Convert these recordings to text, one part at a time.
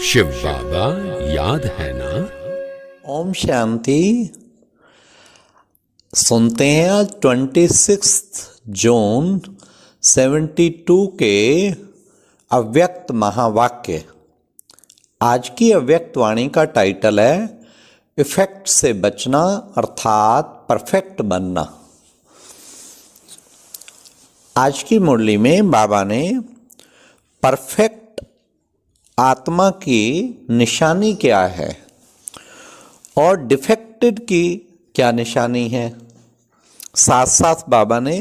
शिव बाबा याद है ना। ओम शांति। सुनते हैं आज 26 जून 72 के अव्यक्त महावाक्य। आज की अव्यक्त वाणी का टाइटल है इफेक्ट से बचना अर्थात परफेक्ट बनना। आज की मुरली में बाबा ने परफेक्ट आत्मा की निशानी क्या है और डिफेक्टेड की क्या निशानी है, साथ साथ बाबा ने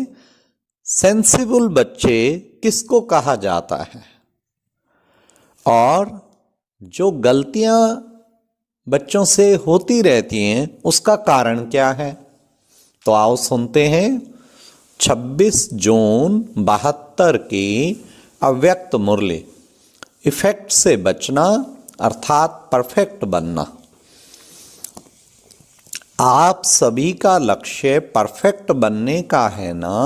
सेंसिबल बच्चे किसको कहा जाता है और जो गलतियां बच्चों से होती रहती हैं उसका कारण क्या है। तो आओ सुनते हैं 26 जून 72 की अव्यक्त मुरली, इफेक्ट से बचना अर्थात परफेक्ट बनना। आप सभी का लक्ष्य परफेक्ट बनने का है ना।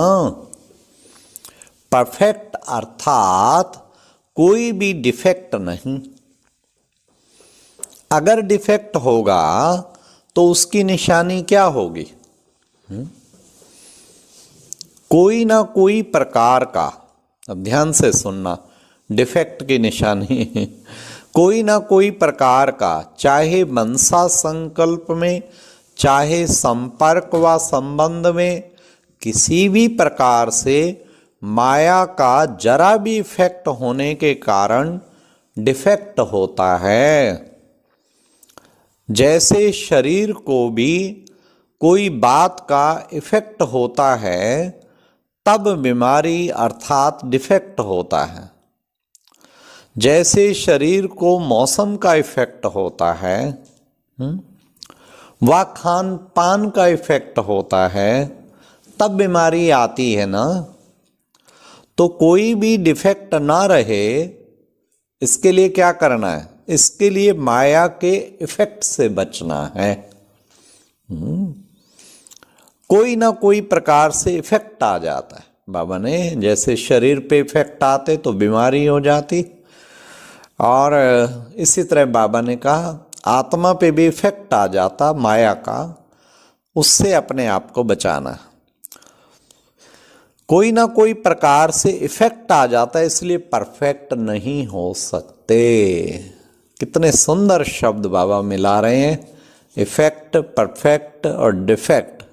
परफेक्ट अर्थात कोई भी डिफेक्ट नहीं। अगर डिफेक्ट होगा तो उसकी निशानी क्या होगी? कोई ना कोई प्रकार का, अब ध्यान से सुनना, डिफेक्ट की निशानी कोई ना कोई प्रकार का, चाहे मनसा संकल्प में, चाहे संपर्क व संबंध में, किसी भी प्रकार से माया का जरा भी इफेक्ट होने के कारण डिफेक्ट होता है। जैसे शरीर को भी कोई बात का इफेक्ट होता है तब बीमारी अर्थात डिफेक्ट होता है। जैसे शरीर को मौसम का इफेक्ट होता है व खान पान का इफेक्ट होता है तब बीमारी आती है ना। तो कोई भी डिफेक्ट ना रहे इसके लिए क्या करना है? इसके लिए माया के इफेक्ट से बचना है। कोई ना कोई प्रकार से इफेक्ट आ जाता है। बाबा ने जैसे शरीर पे इफेक्ट आते तो बीमारी हो जाती, और इसी तरह बाबा ने कहा आत्मा पे भी इफेक्ट आ जाता माया का, उससे अपने आप को बचाना। कोई ना कोई प्रकार से इफेक्ट आ जाता है, इसलिए परफेक्ट नहीं हो सकते। कितने सुंदर शब्द बाबा मिला रहे हैं, इफेक्ट, परफेक्ट और defect.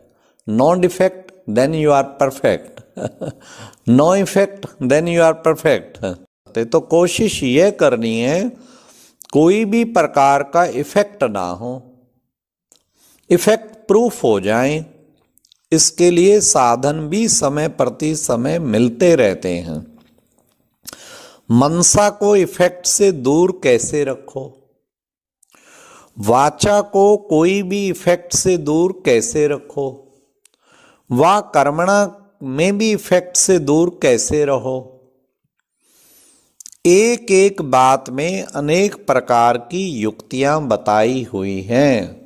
No defect then you are perfect, no effect then you are perfect. तो कोशिश ये करनी है कोई भी प्रकार का इफेक्ट ना हो, इफेक्ट प्रूफ हो जाए। इसके लिए साधन भी समय प्रति समय मिलते रहते हैं। मनसा को इफेक्ट से दूर कैसे रखो, वाचा को कोई भी इफेक्ट से दूर कैसे रखो, वा कर्मणा में भी इफेक्ट से दूर कैसे रहो। एक एक बात में अनेक प्रकार की युक्तियां बताई हुई हैं,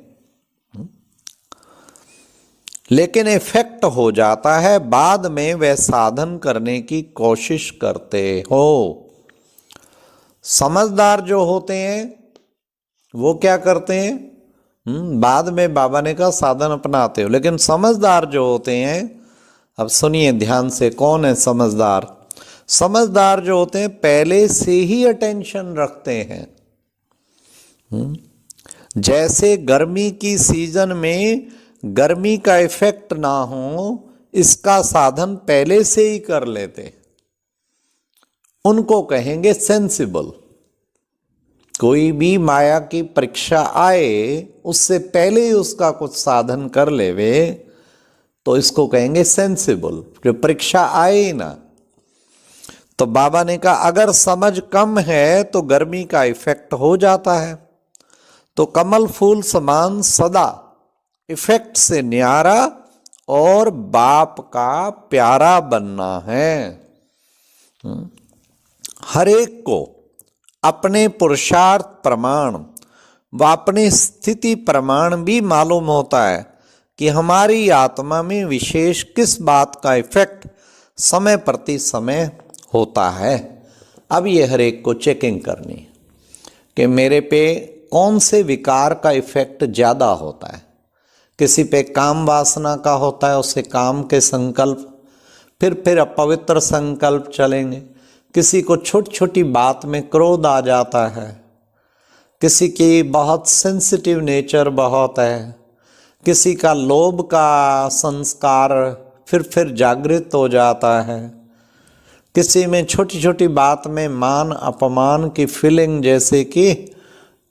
लेकिन इफेक्ट हो जाता है बाद में वह साधन करने की कोशिश करते हो। समझदार जो होते हैं वो क्या करते हैं? बाद में बाबा ने कहा साधन अपनाते हो, लेकिन समझदार जो होते हैं, अब सुनिए ध्यान से, कौन है समझदार? समझदार जो होते हैं पहले से ही अटेंशन रखते हैं। जैसे गर्मी की सीजन में गर्मी का इफेक्ट ना हो इसका साधन पहले से ही कर लेते, उनको कहेंगे सेंसिबल। कोई भी माया की परीक्षा आए उससे पहले ही उसका कुछ साधन कर लेवे तो इसको कहेंगे सेंसिबल, जो परीक्षा आए ही ना। तो बाबा ने कहा अगर समझ कम है तो गर्मी का इफेक्ट हो जाता है, तो कमल फूल समान सदा इफेक्ट से न्यारा और बाप का प्यारा बनना है। हर एक को अपने पुरुषार्थ प्रमाण व अपनी स्थिति प्रमाण भी मालूम होता है कि हमारी आत्मा में विशेष किस बात का इफेक्ट समय प्रति समय होता है। अब ये हर एक को चेकिंग करनी है कि मेरे पे कौन से विकार का इफेक्ट ज़्यादा होता है। किसी पे काम वासना का होता है, उससे काम के संकल्प, फिर अपवित्र संकल्प चलेंगे। किसी को छोटी छोटी बात में क्रोध आ जाता है, किसी की बहुत सेंसिटिव नेचर बहुत है, किसी का लोभ का संस्कार फिर जागृत हो जाता है, किसी में छोटी छोटी बात में मान अपमान की फीलिंग, जैसे कि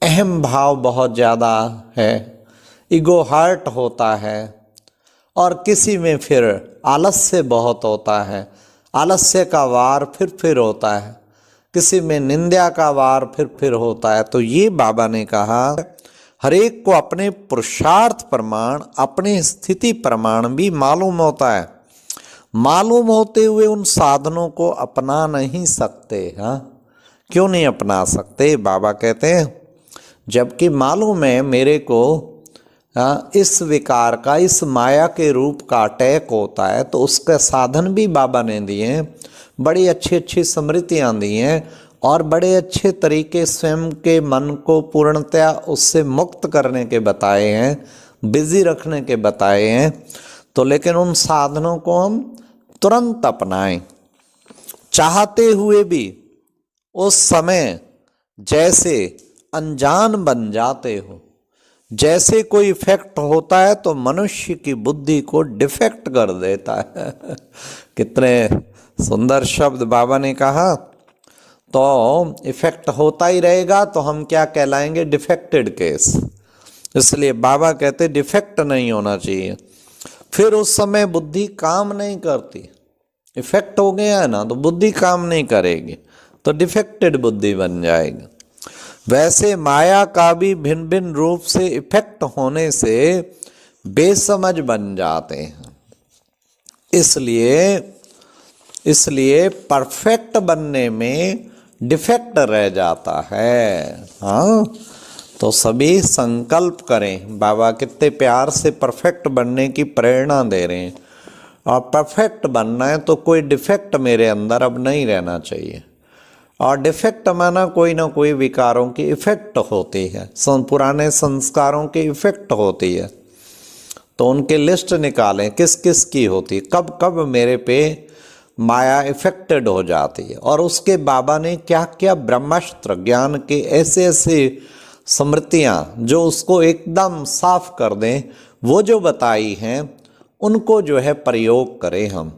अहम भाव बहुत ज़्यादा है, ईगो हर्ट होता है, और किसी में फिर आलस्य बहुत होता है, आलस्य का वार फिर होता है, किसी में निंदा का वार फिर होता है। तो ये बाबा ने कहा हर एक को अपने पुरुषार्थ प्रमाण, अपनी स्थिति प्रमाण भी मालूम होता है। मालूम होते हुए उन साधनों को अपना नहीं सकते। हाँ, क्यों नहीं अपना सकते? बाबा कहते हैं जबकि मालूम है मेरे को इस विकार का, इस माया के रूप का अटैक होता है, तो उसके साधन भी बाबा ने दिए हैं, बड़ी अच्छी अच्छी स्मृतियाँ दी हैं, और बड़े अच्छे तरीके स्वयं के मन को पूर्णतया उससे मुक्त करने के बताए हैं, बिजी रखने के बताए हैं। तो लेकिन उन साधनों को हम तुरंत अपनाएं, चाहते हुए भी उस समय जैसे अनजान बन जाते हो। जैसे कोई इफेक्ट होता है तो मनुष्य की बुद्धि को डिफेक्ट कर देता है। कितने सुंदर शब्द बाबा ने कहा। तो इफेक्ट होता ही रहेगा तो हम क्या कहलाएंगे? Defected case. इसलिए बाबा कहते डिफेक्ट नहीं होना चाहिए। फिर उस समय बुद्धि काम नहीं करती। इफेक्ट हो गया है ना तो बुद्धि काम नहीं करेगी, तो डिफेक्टेड बुद्धि बन जाएगी। वैसे माया का भी भिन्न भिन्न रूप से इफेक्ट होने से बेसमझ बन जाते हैं। इसलिए परफेक्ट बनने में डिफेक्ट रह जाता है। हाँ, तो सभी संकल्प करें। बाबा कितने प्यार से परफेक्ट बनने की प्रेरणा दे रहे हैं। और परफेक्ट बनना है तो कोई डिफेक्ट मेरे अंदर अब नहीं रहना चाहिए। और डिफेक्ट माना कोई ना कोई विकारों की इफेक्ट होती है, पुराने संस्कारों की इफेक्ट होती है। तो उनकी लिस्ट निकालें किस किस की होती, कब कब मेरे पे माया इफेक्टेड हो जाती है। और उसके बाबा ने क्या क्या ब्रह्मास्त्र ज्ञान के ऐसे ऐसे स्मृतियाँ जो उसको एकदम साफ कर दें, वो जो बताई हैं उनको जो है प्रयोग करें हम,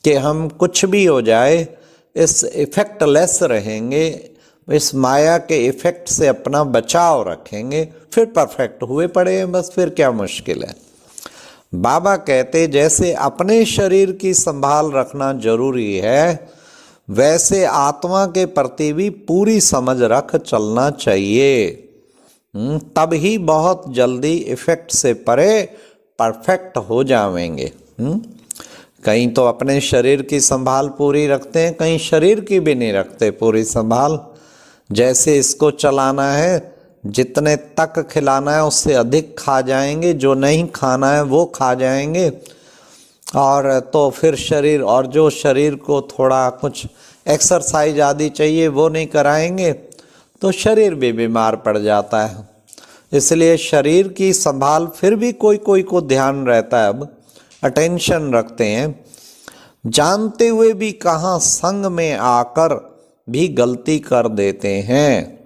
कि हम कुछ भी हो जाए इस इफेक्टलेस रहेंगे, इस माया के इफेक्ट से अपना बचाव रखेंगे, फिर परफेक्ट हुए पड़े हैं बस, फिर क्या मुश्किल है। बाबा कहते जैसे अपने शरीर की संभाल रखना जरूरी है, वैसे आत्मा के प्रति भी पूरी समझ रख चलना चाहिए। तब ही बहुत जल्दी इफेक्ट से परे परफेक्ट हो जाएंगे। कहीं तो अपने शरीर की संभाल पूरी रखते हैं, कहीं शरीर की भी नहीं रखते पूरी संभाल। जैसे इसको चलाना है, जितने तक खिलाना है उससे अधिक खा जाएंगे, जो नहीं खाना है वो खा जाएंगे। और तो फिर शरीर, और जो शरीर को थोड़ा कुछ एक्सरसाइज आदि चाहिए वो नहीं कराएंगे तो शरीर भी बीमार पड़ जाता है। इसलिए शरीर की संभाल फिर भी कोई कोई को ध्यान रहता है, अब अटेंशन रखते हैं, जानते हुए भी कहाँ संग में आकर भी गलती कर देते हैं।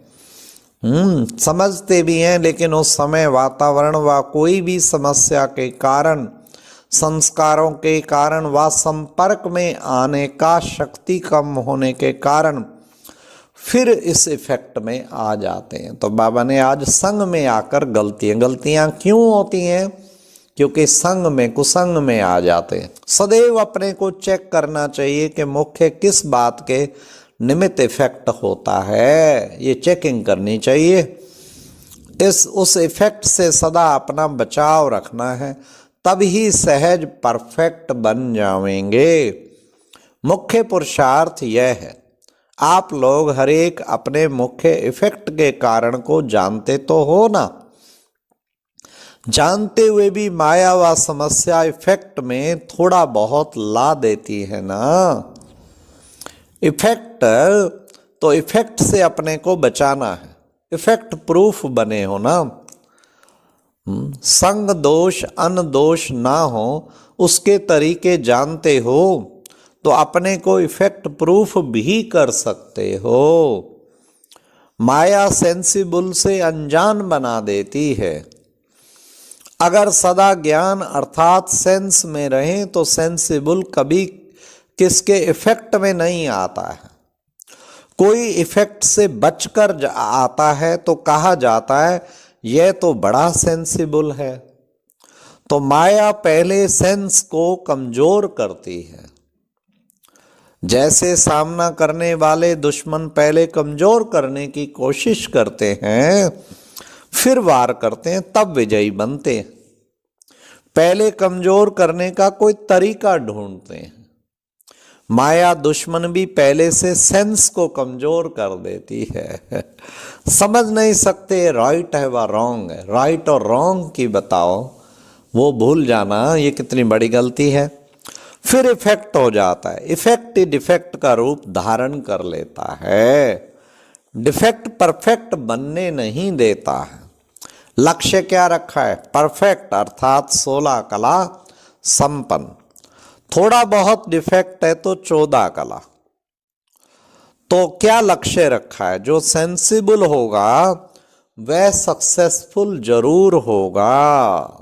समझते भी हैं, लेकिन उस समय वातावरण व कोई भी समस्या के कारण, संस्कारों के कारण व संपर्क में आने का शक्ति कम होने के कारण फिर इस इफेक्ट में आ जाते हैं। तो बाबा ने आज संग में आकर गलतियां क्यों होती हैं? क्योंकि संग में, कुसंग में आ जाते हैं। सदैव अपने को चेक करना चाहिए कि मुख्य किस बात के निमित्त इफेक्ट होता है, ये चेकिंग करनी चाहिए। उस इफेक्ट से सदा अपना बचाव रखना है, तब ही सहज परफेक्ट बन जाएंगे। मुख्य पुरुषार्थ यह है, आप लोग हर एक अपने मुख्य इफेक्ट के कारण को जानते तो हो ना। जानते हुए भी माया व समस्या इफेक्ट में थोड़ा बहुत ला देती है ना। इफेक्ट तो इफेक्ट से अपने को बचाना है, इफेक्ट प्रूफ बने हो ना। संग दोष अन दोष ना हो उसके तरीके जानते हो तो अपने को इफेक्ट प्रूफ भी कर सकते हो। माया सेंसिबल से अनजान बना देती है। अगर सदा ज्ञान अर्थात सेंस में रहें तो सेंसिबल कभी किसके इफेक्ट में नहीं आता है। कोई इफेक्ट से बचकर आता है तो कहा जाता है यह तो बड़ा सेंसिबल है। तो माया पहले सेंस को कमजोर करती है। जैसे सामना करने वाले दुश्मन पहले कमजोर करने की कोशिश करते हैं, फिर वार करते हैं, तब विजयी बनते हैं। पहले कमजोर करने का कोई तरीका ढूंढते हैं। माया दुश्मन भी पहले से सेंस को कमजोर कर देती है। समझ नहीं सकते राइट है व रॉन्ग है, राइट और रॉन्ग की बताओ, वो भूल जाना ये कितनी बड़ी गलती है। फिर इफेक्ट हो जाता है। इफेक्ट ही डिफेक्ट का रूप धारण कर लेता है। डिफेक्ट परफेक्ट बनने नहीं देता है। लक्ष्य क्या रखा है? परफेक्ट अर्थात 16 कला संपन्न। थोड़ा बहुत डिफेक्ट है तो 14 कला। तो क्या लक्ष्य रखा है? जो सेंसिबल होगा वह सक्सेसफुल जरूर होगा।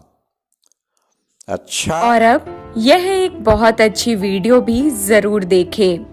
अच्छा, और अब यह एक बहुत अच्छी वीडियो भी जरूर देखें।